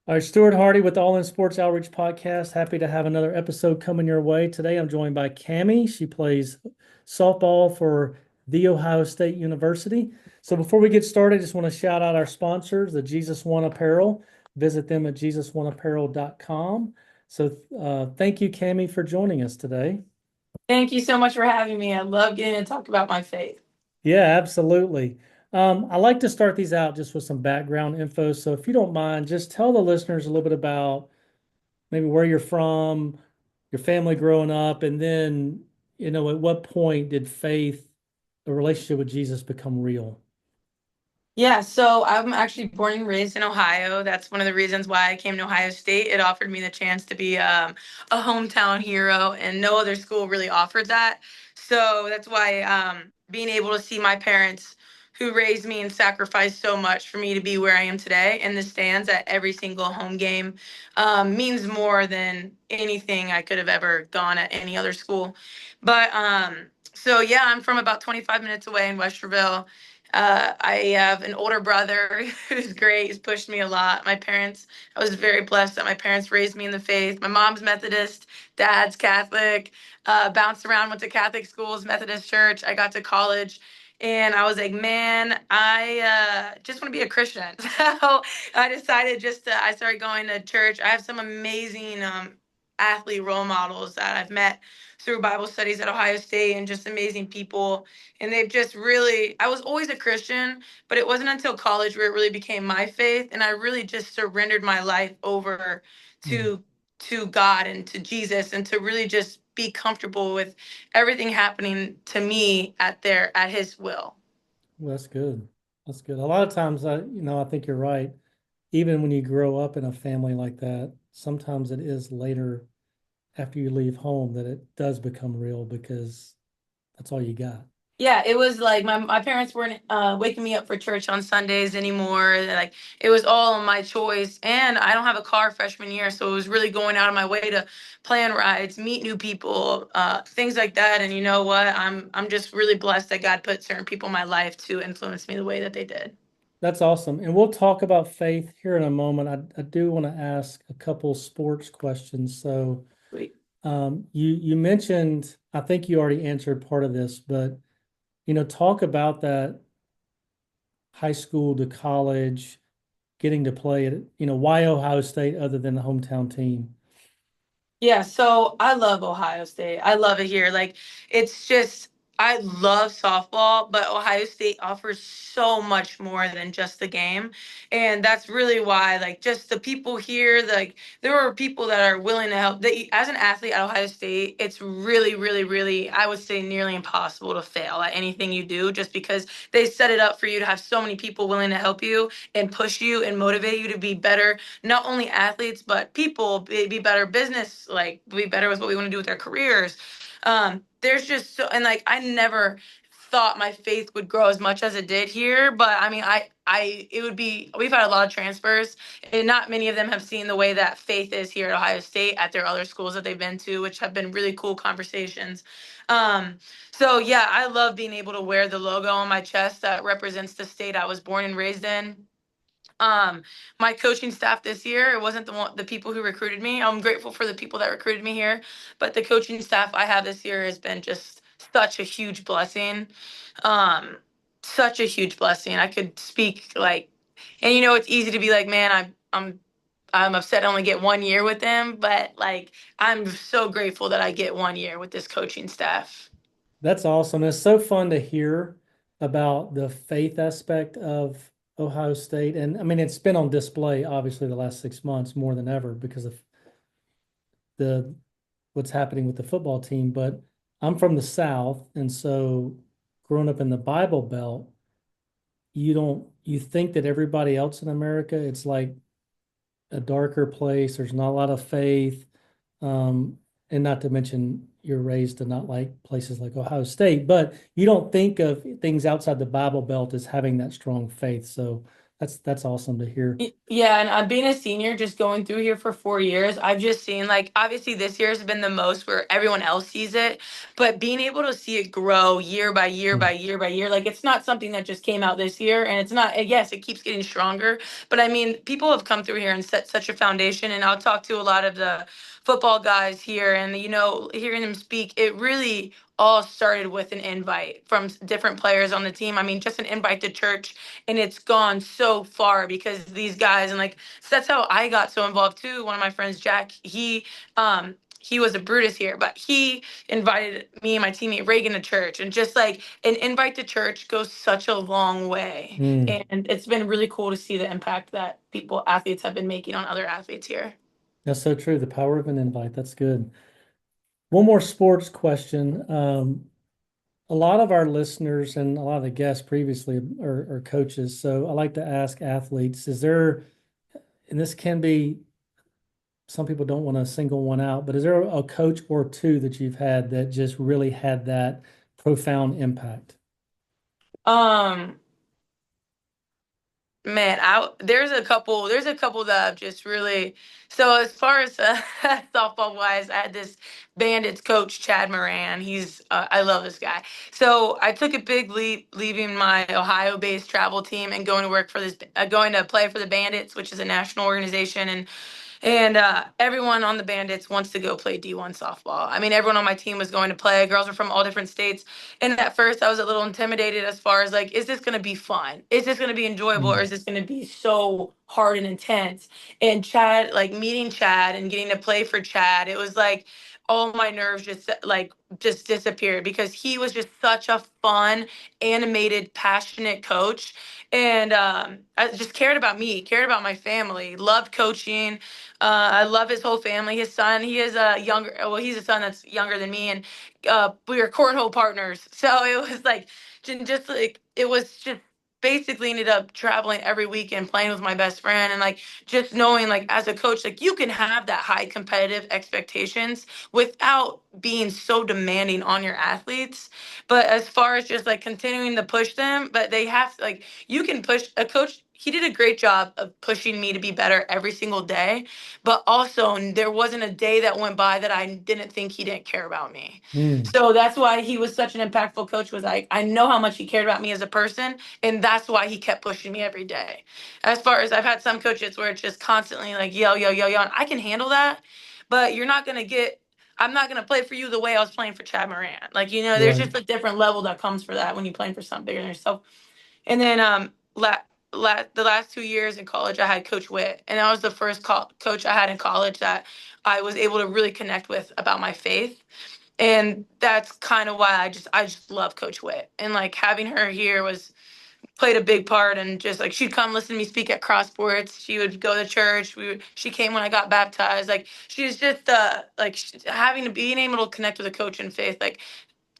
All right, Stuart Hardy with the All In Sports Outreach Podcast. Happy to have another episode coming your way. Today I'm joined by Cammie. She plays softball for The Ohio State University. So before we get started, I just want to shout out our sponsors, the Jesus One Apparel. Visit them at jesusoneapparel.com. So thank you, Cammie, for joining us today. Thank you so much for having me. I love getting to talk about my faith. Yeah, absolutely. I like to start these out just with some background info. So if you don't mind, just tell the listeners a little bit about maybe where you're from, your family growing up, and then, at what point did faith, the relationship with Jesus become real? Yeah, so I'm actually born and raised in Ohio. That's one of the reasons why I came to Ohio State. It offered me the chance to be a hometown hero, and no other school really offered that. So that's why being able to see my parents who raised me and sacrificed so much for me to be where I am today in the stands at every single home game means more than anything I could have ever gone at any other school. So yeah, I'm from about 25 minutes away in Westerville. I have an older brother who's great. He's pushed me a lot. I was very blessed that my parents raised me in the faith. My mom's Methodist, dad's Catholic, bounced around, went to Catholic schools, Methodist church. I got to college. And I was like, man, I just want to be a Christian. So I decided I started going to church. I have some amazing athlete role models that I've met through Bible studies at Ohio State and just amazing people, and they've just really, I was always a Christian, but it wasn't until college where it really became my faith, and I really just surrendered my life over Mm, to God and to Jesus, and to really just be comfortable with everything happening to me at his will. well, that's good. That's good. A lot of times, I think you're right. Even when you grow up in a family like that, sometimes it is later after you leave home that it does become real because that's all you got. Yeah, it was like my parents weren't waking me up for church on Sundays anymore. Like it was all my choice, and I don't have a car freshman year, so it was really going out of my way to plan rides, meet new people, things like that. And you know what? I'm just really blessed that God put certain people in my life to influence me the way that they did. That's awesome. And we'll talk about faith here in a moment. I do want to ask a couple sports questions. So, Sweet. you mentioned, I think you already answered part of this, but talk about that high school to college, getting to play at, why Ohio State other than the hometown team? Yeah, so I love Ohio State. I love it here. Like it's just I love softball, but Ohio State offers so much more than just the game. And that's really why like just the people here, like there are people that are willing to help. As an athlete at Ohio State, it's really really really I would say nearly impossible to fail at anything you do just because they set it up for you to have so many people willing to help you and push you and motivate you to be better, not only athletes but people, be better business, like be better with what we want to do with our careers. There's just so, and like I never thought my faith would grow as much as it did here, but I mean I it would be, we've had a lot of transfers and not many of them have seen the way that faith is here at Ohio State at their other schools that they've been to, which have been really cool conversations. um so yeah, I love being able to wear the logo on my chest that represents the state I was born and raised in. um, my coaching staff this year, it wasn't the people who recruited me. I'm grateful for the people that recruited me here, but the coaching staff I have this year has been just such a huge blessing. Um, Such a huge blessing. I could speak like, and it's easy to be like, man, I'm upset I only get 1 year with them, but like I'm so grateful that I get 1 year with this coaching staff. That's awesome. It's so fun to hear about the faith aspect of Ohio State. And I mean, it's been on display, obviously, the last 6 months more than ever because of the what's happening with the football team. But I'm from the South, and so growing up in the Bible Belt, you think that everybody else in America, it's like a darker place. There's not a lot of faith. Um, and not to mention you're raised to not like places like Ohio State, but you don't think of things outside the Bible Belt as having that strong faith. So That's awesome to hear. Yeah, and being a senior, just going through here for 4 years, I've just seen like obviously this year has been the most where everyone else sees it, but being able to see it grow year by year by Mm. year by year, like it's not something that just came out this year, and it's not. Yes, it keeps getting stronger, but I mean, people have come through here and set such a foundation, and I'll talk to a lot of the football guys here, and hearing them speak, it really all started with an invite from different players on the team. I mean, just an invite to church, and it's gone so far because these guys, and like so that's how I got so involved too. One of my friends, Jack, he was a Brutus here, but he invited me and my teammate Reagan to church, and just like an invite to church goes such a long way, Mm. and it's been really cool to see the impact that athletes have been making on other athletes here. That's so true. The power of an invite. That's good. One more sports question. A lot of our listeners and a lot of the guests previously are coaches. So I like to ask athletes, is there, and this can be, some people don't want to single one out, but is there a coach or two that you've had that just really had that profound impact? Um, Man, I there's a couple that I've just really so as far as softball wise, I had this Bandits coach Chad Moran. I love this guy. So I took a big leap leaving my Ohio-based travel team and going to work for going to play for the Bandits, which is a national organization, and everyone on the Bandits wants to go play D1 softball. I mean, everyone on my team was going to play. Girls were from all different states. And at first, I was a little intimidated as far as like, is this going to be fun? Is this going to be enjoyable? Or Mm. is this going to be so hard and intense? And Chad, like meeting Chad and getting to play for Chad, it was like all my nerves just disappeared because he was just such a fun, animated, passionate coach. And I just cared about me, cared about my family, loved coaching. I love his whole family. His son, he is a younger, well, he's a son that's younger than me, and we were cornhole partners. So it was like, just like, it was just basically ended up traveling every weekend, playing with my best friend, and like just knowing, like, as a coach, like you can have that high competitive expectations without being so demanding on your athletes. But as far as just like continuing to push them, but they have like, you can push a coach. He did a great job of pushing me to be better every single day, but also there wasn't a day that went by that I didn't think he didn't care about me. Mm. So that's why he was such an impactful coach. Was I know how much he cared about me as a person, and that's why he kept pushing me every day. As far as I've had some coaches where it's just constantly like yo yo yo yo, and I can handle that, but you're not gonna get. I'm not gonna play for you the way I was playing for Chad Moran. Like, there's Right. just a different level that comes for that when you're playing for something bigger than yourself. And then the last 2 years in college, I had Coach Witt, and that was the first coach I had in college that I was able to really connect with about my faith. And that's kind of why I just love Coach Witt, and like having her here was played a big part. And just like she'd come listen to me speak at cross sports, she would go to church. She came when I got baptized. Like she was just having to being able to connect with a coach in faith. Like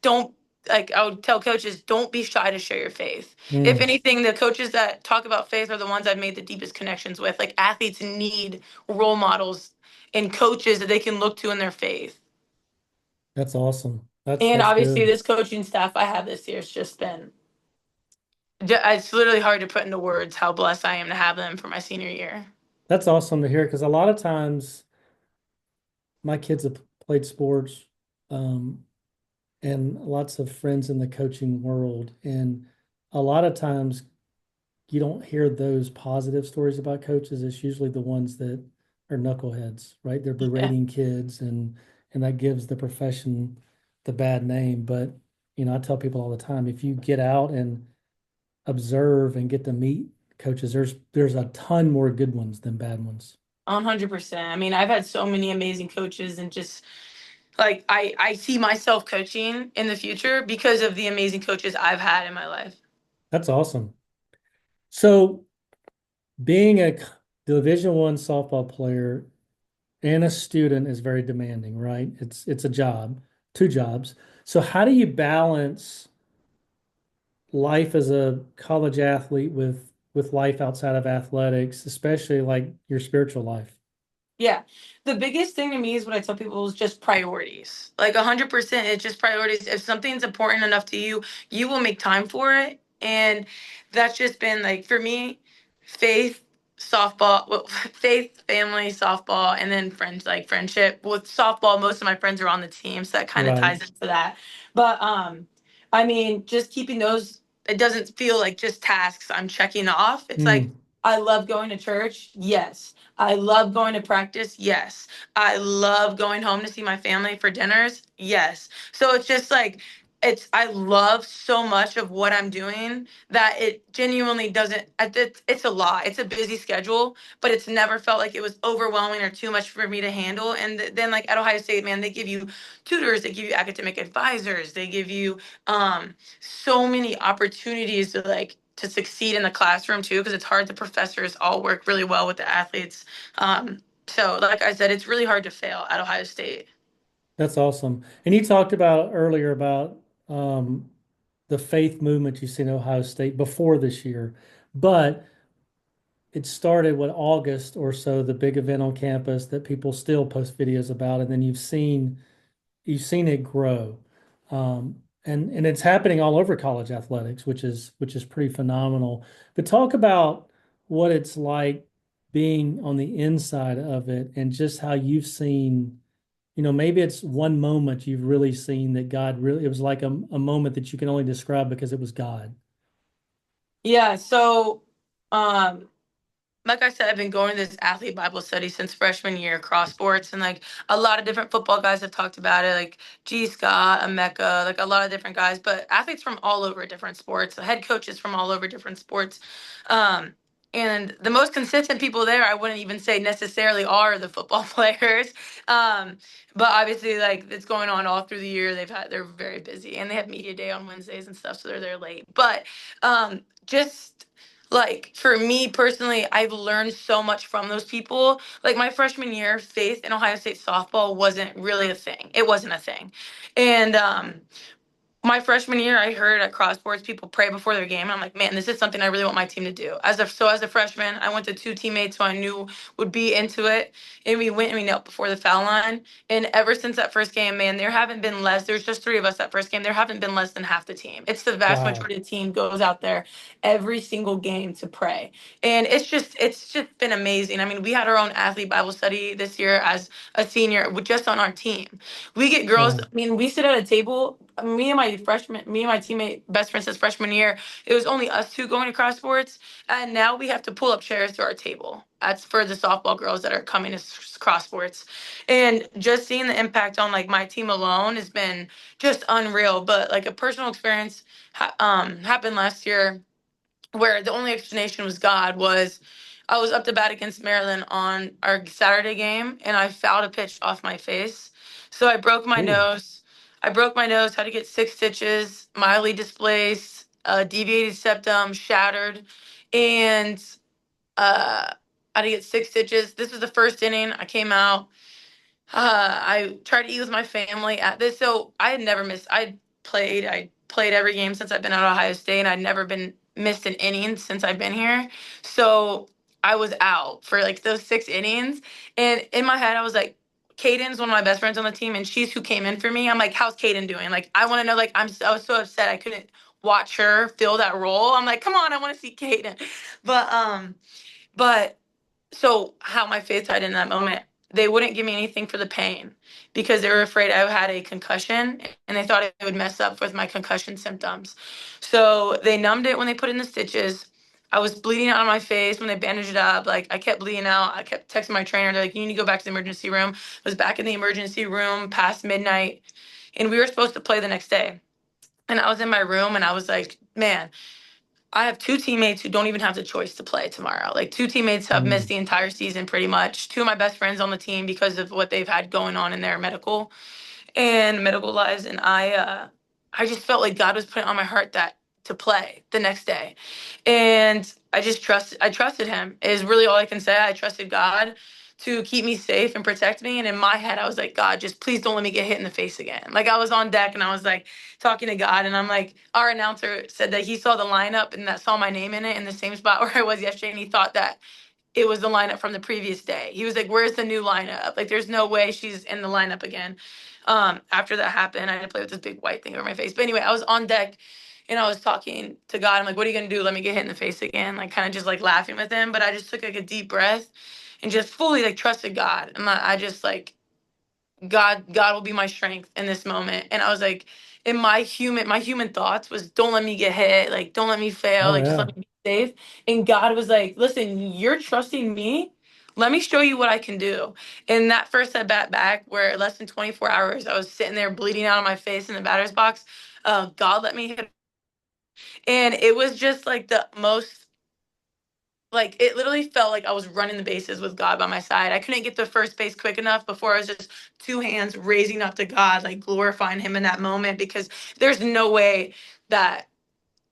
don't like I would tell coaches, don't be shy to share your faith. If Mm. anything, the coaches that talk about faith are the ones I've made the deepest connections with. Like athletes need role models and coaches that they can look to in their faith. That's awesome. That's And that's obviously, good. this coaching staff I have this year has just been. It's literally hard to put into words how blessed I am to have them for my senior year. That's awesome to hear because a lot of times my kids have played sports, um, and lots of friends in the coaching world, and a lot of times you don't hear those positive stories about coaches. It's usually the ones that are knuckleheads, right? They're Yeah, berating kids, and that gives the profession the bad name. But I tell people all the time, if you get out and observe and get to meet coaches, there's a ton more good ones than bad ones. 100%. I mean, I've had so many amazing coaches, and just like I see myself coaching in the future because of the amazing coaches I've had in my life. That's awesome. So being a Division I softball player and a student is very demanding, right? It's a job, two jobs. So how do you balance life as a college athlete with life outside of athletics, especially like your spiritual life? Yeah. The biggest thing to me is what I tell people is just priorities. Like 100%, it's just priorities. If something's important enough to you, you will make time for it. And that's just been like for me. faith, softball, well, faith, family, softball, and then friends, like friendship. With softball, most of my friends are on the team, so that kind of Right. ties into that. But I mean, just keeping those, it doesn't feel like just tasks I'm checking off. It's like Mm. I love going to church. Yes. I love going to practice. Yes. I love going home to see my family for dinners. Yes. So it's just like I love so much of what I'm doing that it genuinely doesn't, it's a lot. It's a busy schedule, but it's never felt like it was overwhelming or too much for me to handle. And then like at Ohio State, man, they give you tutors, they give you academic advisors, they give you so many opportunities to to succeed in the classroom too, because it's hard. The professors all work really well with the athletes. So like I said, it's really hard to fail at Ohio State. That's awesome. And you talked about earlier about um, the faith movement you see in Ohio State before this year, but it started with August or so, the big event on campus that people still post videos about, and then you've seen it grow, and it's happening all over college athletics, which is pretty phenomenal. But talk about what it's like being on the inside of it, and just how you've seen. Maybe it's one moment you've really seen that God really, it was like a moment that you can only describe because it was God. Yeah, so um like I said, I've been going to this athlete Bible study since freshman year, cross sports, and like a lot of different football guys have talked about it, like G. Scott, Emeka, like a lot of different guys, but athletes from all over different sports, head coaches from all over different sports. Um, and the most consistent people there, I wouldn't even say necessarily are the football players. Um, but obviously, like it's going on all through the year. They're very busy, and they have media day on Wednesdays and stuff, so they're there late. But just like for me personally, I've learned so much from those people. Like my freshman year, faith in Ohio State softball wasn't really a thing. It wasn't a thing. And my freshman year, I heard at cross sports people pray before their game, and I'm like, man, this is something I really want my team to do. As a freshman, I went to two teammates who I knew would be into it, and we went and we knelt before the foul line. And ever since that first game, man, there haven't been less. There's just three of us that first game. There haven't been less than half the team. It's the vast Wow. majority of the team goes out there every single game to pray, and it's just been amazing. I mean, we had our own athlete Bible study this year as a senior, just on our team. We get girls. I Wow. mean, we sit at a table. Me and my teammate, best friend since freshman year. It was only us two going to cross sports, and now we have to pull up chairs to our table. That's for the softball girls that are coming to cross sports, and just seeing the impact on like my team alone has been just unreal. But like a personal experience happened last year where the only explanation was God was I was up to bat against Maryland on our Saturday game and I fouled a pitch off my face. So I broke my Ooh. nose. I broke my nose, had to get 6 stitches, mildly displaced, deviated septum, shattered, and I had to get 6 stitches. This was the first inning. I came out. I tried to eat with my family at this. So I had never missed. I played every game since I've been at Ohio State, and I'd never been missed an inning since I've been here. So I was out for like those 6 innings, and in my head I was like, Caden's one of my best friends on the team, and she's who came in for me. I'm like, how's Caden doing? Like, I want to know. Like, I was so upset I couldn't watch her fill that role. I'm like, come on, I want to see Caden, but but so how my faith died in that moment, they wouldn't give me anything for the pain because they were afraid I had a concussion and they thought it would mess up with my concussion symptoms. So they numbed it when they put in the stitches. I was bleeding out of my face when they bandaged it up. Like I kept bleeding out. I kept texting my trainer. They're like, you need to go back to the emergency room. I was back in the emergency room past midnight and we were supposed to play the next day. And I was in my room and I was like, man, I have two teammates who don't even have the choice to play tomorrow. Like two teammates have missed Mm. the entire season pretty much. Two of my best friends on the team because of what they've had going on in their medical lives, and I just felt like God was putting on my heart that to play the next day. And I trusted him is really all I can say. I trusted God to keep me safe and protect me. And in my head, I was like, God, just please don't let me get hit in the face again. Like I was on deck and I was like talking to God and I'm like, our announcer said that he saw the lineup and that saw my name in it in the same spot where I was yesterday. And he thought that it was the lineup from the previous day. He was like, where's the new lineup? Like, there's no way she's in the lineup again. After that happened, I had to play with this big white thing over my face. But anyway, I was on deck and I was talking to God. I'm like, what are you gonna do? Let me get hit in the face again? Like kind of just like laughing with him. But I just took like a deep breath and just fully like trusted God. And I just like God will be my strength in this moment. And I was like, in my human thoughts was, don't let me get hit, like don't let me fail, Oh like just let yeah. me be safe. And God was like, listen, you're trusting me. Let me show you what I can do. And that first at bat back, where less than 24 hours, I was sitting there bleeding out of my face in the batter's box. God let me hit, and it was just like the most, like it literally felt like I was running the bases with God by my side. I couldn't get to first base quick enough before I was just two hands raising up to God, like glorifying him in that moment, because there's no way that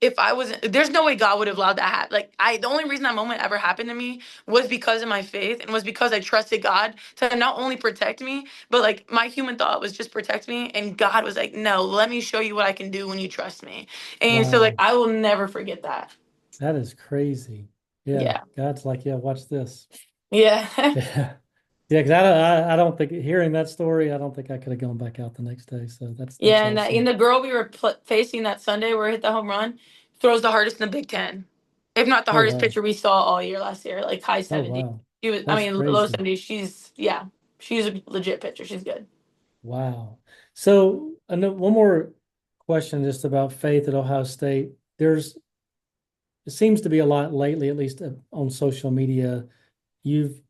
if I wasn't, there's no way God would have allowed that happen. Like the only reason that moment ever happened to me was because of my faith, and was because I trusted God to not only protect me, but like my human thought was just protect me. And God was like, no, let me show you what I can do when you trust me. And so like, Wow. I will never forget that. That is crazy. Yeah. Yeah. God's like, yeah, watch this. Yeah. Yeah. Yeah, because I don't think hearing that story, I don't think I could have gone back out the next day. So that's Yeah, and awesome. the girl we were facing that Sunday where we hit the home run throws the hardest in the Big Ten, if not the Oh hardest wow. pitcher we saw all year last year, like high Oh 70s. wow. She was, I That's mean, low crazy. 70s. She's a legit pitcher. She's good. Wow. So one more question just about faith at Ohio State. It seems to be a lot lately, at least on social media. You've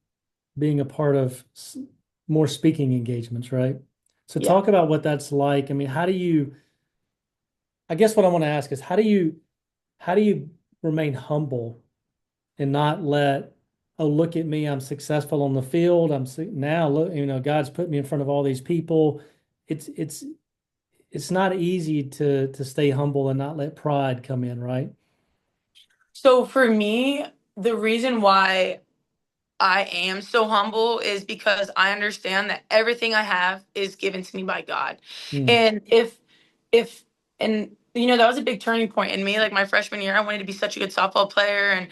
being a part of more speaking engagements, right? So Yeah. talk about what that's like. I mean, I guess what I want to ask is how do you remain humble and not let, oh, look at me, I'm successful on the field. Now look, God's put me in front of all these people. It's it's it's not easy to stay humble and not let pride come in, right? So for me, the reason why I am so humble is because I understand that everything I have is given to me by God. Mm, And if and that was a big turning point in me. Like my freshman year, I wanted to be such a good softball player, and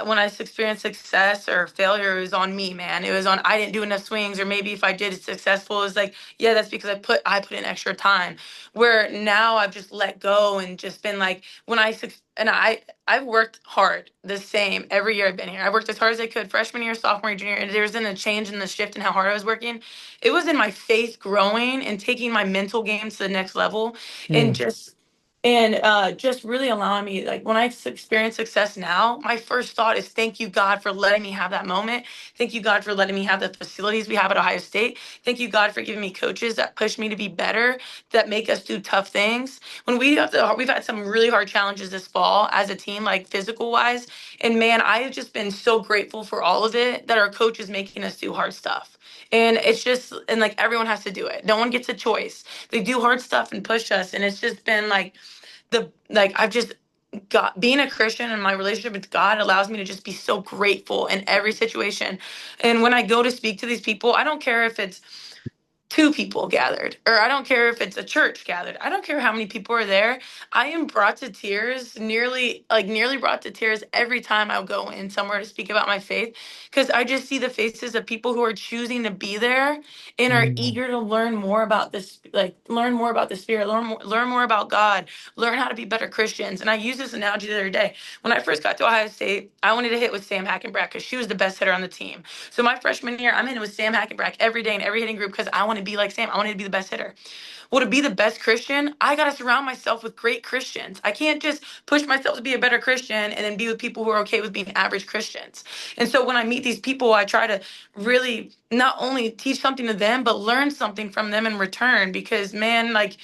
when I experienced success or failure, it was on me, man. It was on I didn't do enough swings, or maybe if I did it successful, it was like, yeah, that's because I put in extra time. Where now I've just let go and just been like, when and I've worked hard the same every year I've been here. I worked as hard as I could freshman year, sophomore year, junior, and there wasn't a change in the shift in how hard I was working. It was in my faith growing and taking my mental game to the next level, and mm. just really allowing me, like when I experience success now, my first thought is thank you God for letting me have that moment. Thank you God for letting me have the facilities we have at Ohio State. Thank you God for giving me coaches that push me to be better, that make us do tough things. When we've had some really hard challenges this fall as a team, like physical wise, and man, I have just been so grateful for all of it, that our coach is making us do hard stuff. And it's just, and like everyone has to do it. No one gets a choice. They do hard stuff and push us. And it's just been like I've just got, being a Christian and my relationship with God allows me to just be so grateful in every situation. And when I go to speak to these people, I don't care if it's two people gathered, or I don't care if it's a church gathered. I don't care how many people are there. I am brought to tears, nearly brought to tears every time I go in somewhere to speak about my faith, because I just see the faces of people who are choosing to be there and are Mm. eager to learn more about this, like learn more about the spirit, learn more about God, learn how to be better Christians. And I used this analogy the other day. When I first got to Ohio State, I wanted to hit with Sam Hackenbrack because she was the best hitter on the team. So my freshman year, I'm in with Sam Hackenbrack every day in every hitting group because I want to be like Sam. I wanted to be the best hitter. Well, to be the best Christian, I got to surround myself with great Christians. I can't just push myself to be a better Christian and then be with people who are okay with being average Christians. And so when I meet these people, I try to really not only teach something to them, but learn something from them in return. Because, man, like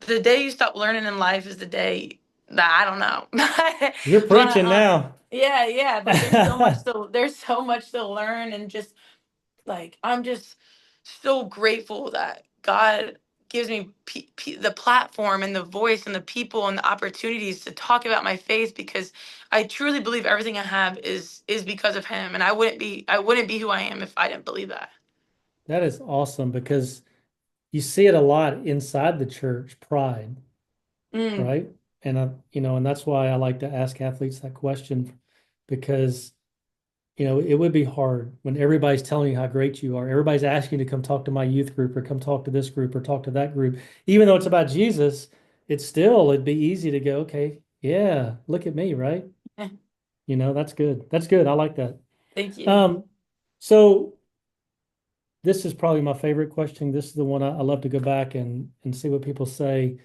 the day you stop learning in life is the day that I don't know. You're but preaching now. yeah, yeah. But there's so much to learn, and just like I'm just so grateful that God gives me the platform and the voice and the people and the opportunities to talk about my faith, because I truly believe everything I have is because of him, and I wouldn't be who I am if I didn't believe that. That is awesome because you see it a lot inside the church, pride, Mm. right? And and that's why I like to ask athletes that question because, it would be hard when everybody's telling you how great you are. Everybody's asking you to come talk to my youth group or come talk to this group or talk to that group, even though it's about Jesus. it'd be easy to go, okay, yeah, look at me, right? Eh, That's good. That's good. I like that. Thank you. Um, so this is probably my favorite question. This is the one I love to go back and see what people say.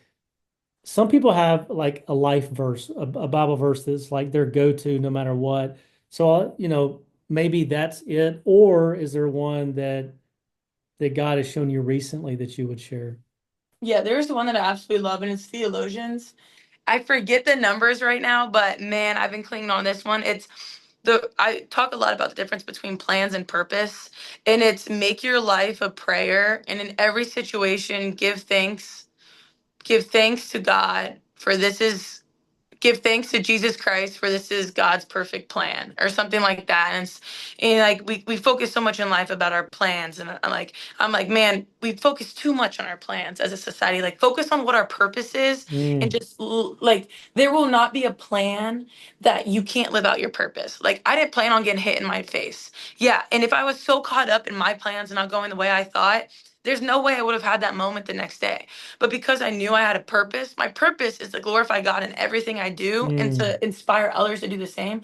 Some people have like a life verse, a Bible verse that's like their go-to no matter what. So, maybe that's it. Or is there one that God has shown you recently that you would share? Yeah, there's one that I absolutely love, and it's theologians. I forget the numbers right now, but man, I've been clinging on this one. It's the I talk a lot about the difference between plans and purpose, and it's make your life a prayer, and in every situation give thanks. Give thanks to God, for this is give thanks to Jesus Christ, for this is God's perfect plan, or something like that. And like we focus so much in life about our plans, and I'm like, man, we focus too much on our plans as a society. Like, focus on what our purpose is, and Mm, just like, there will not be a plan that you can't live out your purpose. Like, I didn't plan on getting hit in my face. Yeah, and if I was so caught up in my plans and not going the way I thought, there's no way I would have had that moment the next day. But because I knew I had a purpose, my purpose is to glorify God in everything I do and mm, to inspire others to do the same.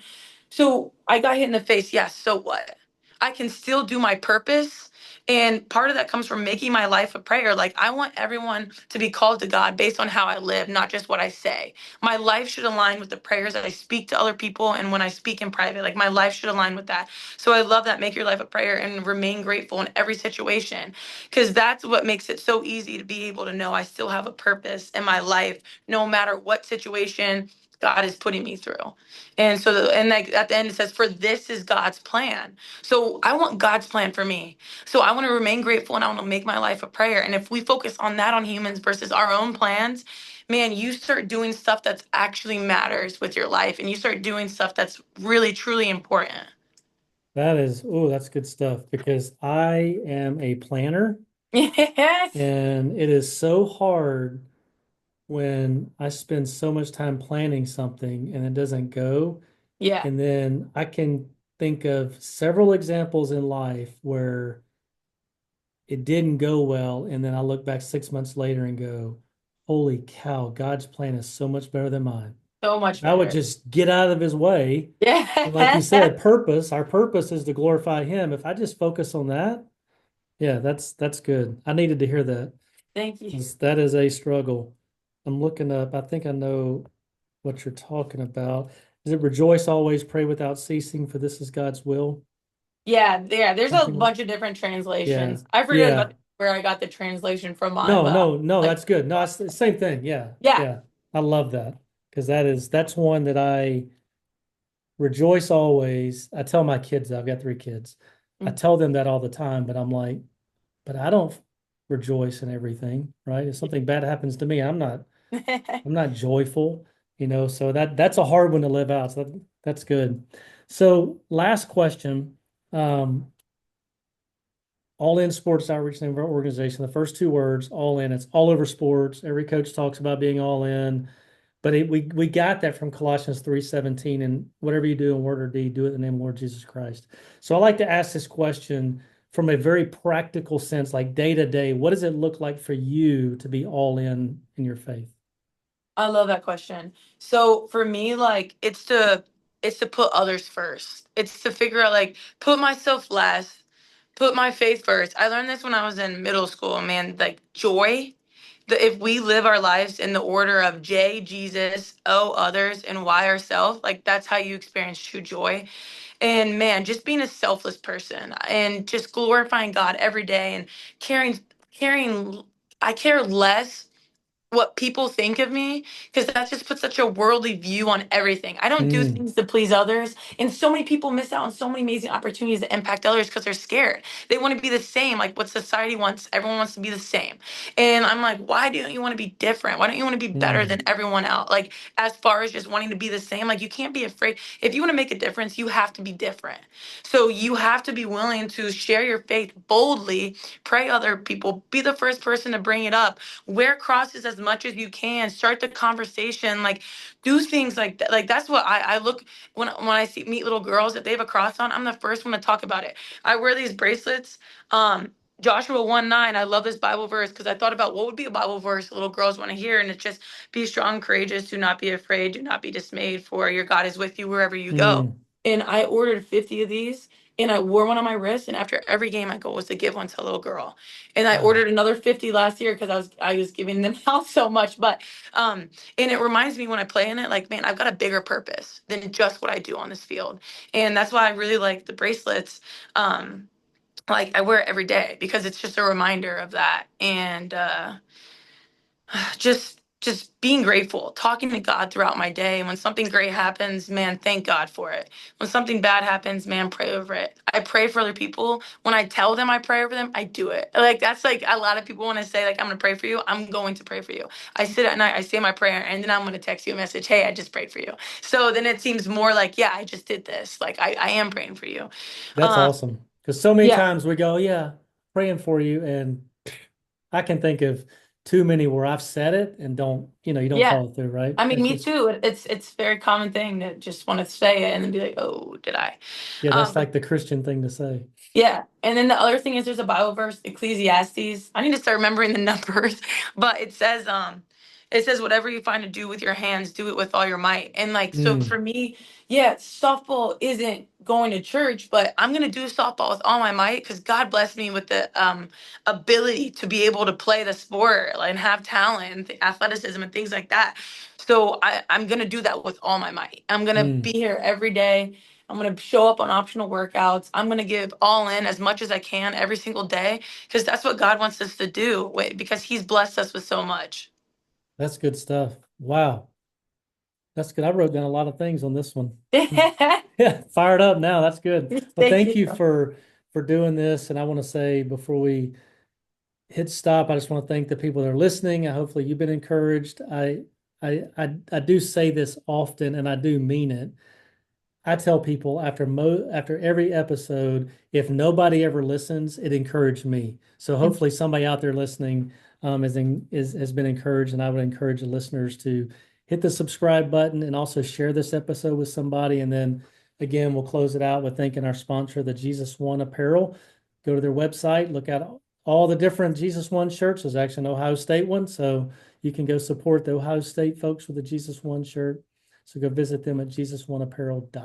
So I got hit in the face. Yes. So what? I can still do my purpose. And part of that comes from making my life a prayer. Like, I want everyone to be called to God based on how I live, not just what I say. My life should align with the prayers that I speak to other people. And when I speak in private, like, my life should align with that. So I love that. Make your life a prayer and remain grateful in every situation, because that's what makes it so easy to be able to know I still have a purpose in my life, no matter what situation God is putting me through. And so, and like at the end, it says, for this is God's plan. So I want God's plan for me. So I want to remain grateful, and I want to make my life a prayer. And if we focus on that, on humans versus our own plans, man, you start doing stuff that's actually matters with your life, and you start doing stuff that's really, truly important. that's good stuff because I am a planner Yes. and it is so hard when I spend so much time planning something and it doesn't go. Yeah. And then I can think of several examples in life where it didn't go well. And then I look back 6 months later and go, holy cow, God's plan is so much better than mine. So much I would better. just get out of his way. And like you Yeah. said, our purpose is to glorify him. If I just focus on that, yeah, that's good. I needed to hear that Thank you. 'cause that is a struggle. I'm looking up, I think I know what you're talking about. Is it rejoice always, pray without ceasing, for this is God's will? Yeah, yeah. There's a Something like, bunch of different yeah, translations. I forget yeah. about where I got the translation from mine, No, but no, no, like, that's good. No, it's the same thing. Yeah, yeah. yeah. I love that because that's one that I rejoice always. I tell my kids that I've got three kids. I Mm. tell them that all the time, but I'm like, but I don't rejoice in everything, right? If something bad happens to me, I'm not joyful, so that's a hard one to live out. So that's good. So last question. Um, All in sports outreach name of our organization. The first two words, all in. It's all over sports. Every coach talks about being all in, but we got that from Colossians 3:17. And whatever you do in word or deed, do it in the name of Lord Jesus Christ. So I like to ask this question from a very practical sense, like day to day. What does it look like for you to be all in your faith? I love that question. So for me, like, it's to put others first. It's to figure out, like, put myself last, put my faith first. I learned this when I was in middle school, man. Like, joy. If we live our lives in the order of J, Jesus, O, others, and Y, ourselves, like, that's how you experience true joy. And man, just being a selfless person and just glorifying God every day, and caring, I care less what people think of me, because that just puts such a worldly view on everything. I don't do Mm, things to please others, and so many people miss out on so many amazing opportunities to impact others because they're scared. They want to be the same, like what society wants. Everyone wants to be the same, and I'm like, why don't you want to be different? Why don't you want to be better mm, than everyone else? Like, as far as just wanting to be the same, like, you can't be afraid. If you want to make a difference, you have to be different. So you have to be willing to share your faith boldly, pray other people, be the first person to bring it up, wear crosses as much as you can, start the conversation, like, do things like that. Like, that's what I look, when I meet little girls, if they have a cross on, I'm the first one to talk about it. I wear these bracelets, um Joshua 1:9. I love this Bible verse because I thought about what would be a Bible verse little girls want to hear. And it's just be strong, courageous, do not be afraid, do not be dismayed, for your God is with you wherever you go. Mm. And I ordered 50 of these and I wore one on my wrist. And after every game, my goal was to give one to a little girl. And I ordered Wow. another 50 last year because I was giving them out so much. But and it reminds me when I play in it, like, man, I've got a bigger purpose than just what I do on this field. And that's why I really like the bracelets. Like I wear it every day because it's just a reminder of that. And just being grateful, talking to God throughout my day. And when something great happens, man, thank God for it. When something bad happens, man, pray over it. I pray for other people. When I tell them I pray over them, I do it. Like that's like a lot of people want to say, like, I'm gonna pray for you. I'm going to pray for you. I sit at night, I say my prayer, and then I'm gonna text you a message, hey, I just prayed for you. So then it seems more like, yeah, I just did this. Like I am praying for you. That's Um, awesome. Because so many yeah, times we go, yeah, praying for you. And I can think of too many where I've said it and don't, you don't yeah. follow through, right? I mean, That's me just, too. It's a very common thing to just want to say it and then be like, oh, did I? yeah, that's But like the Christian thing to say. yeah. And then the other thing is there's a Bible verse, Ecclesiastes. I need to start remembering the numbers, but it says whatever you find to do with your hands, do it with all your might. And like so Mm, for me, yeah, softball isn't going to church, but I'm gonna do softball with all my might because God blessed me with the ability to be able to play the sport and have talent, and athleticism, and things like that. So I'm gonna do that with all my might. I'm gonna be mm. here every day. I'm going to show up on optional workouts. I'm going to give all in as much as I can every single day because that's what God wants us to do because He's blessed us with so much. That's good stuff. Wow. That's good. I wrote down a lot of things on this one. Thank Yeah, fired up now. That's good. Well, thank you you. for doing this. And I want to say before we hit stop, I just want to thank the people that are listening. Hopefully you've been encouraged. I do say this often and I do mean it. I tell people after every episode, if nobody ever listens, it encouraged me. So hopefully somebody out there listening has been encouraged, and I would encourage the listeners to hit the subscribe button and also share this episode with somebody. And then again, we'll close it out with thanking our sponsor, the Jesus One Apparel. Go to their website, look at all the different Jesus One shirts. There's actually an Ohio State one, so you can go support the Ohio State folks with the Jesus One shirt. So go visit them at jesusoneapparel.com.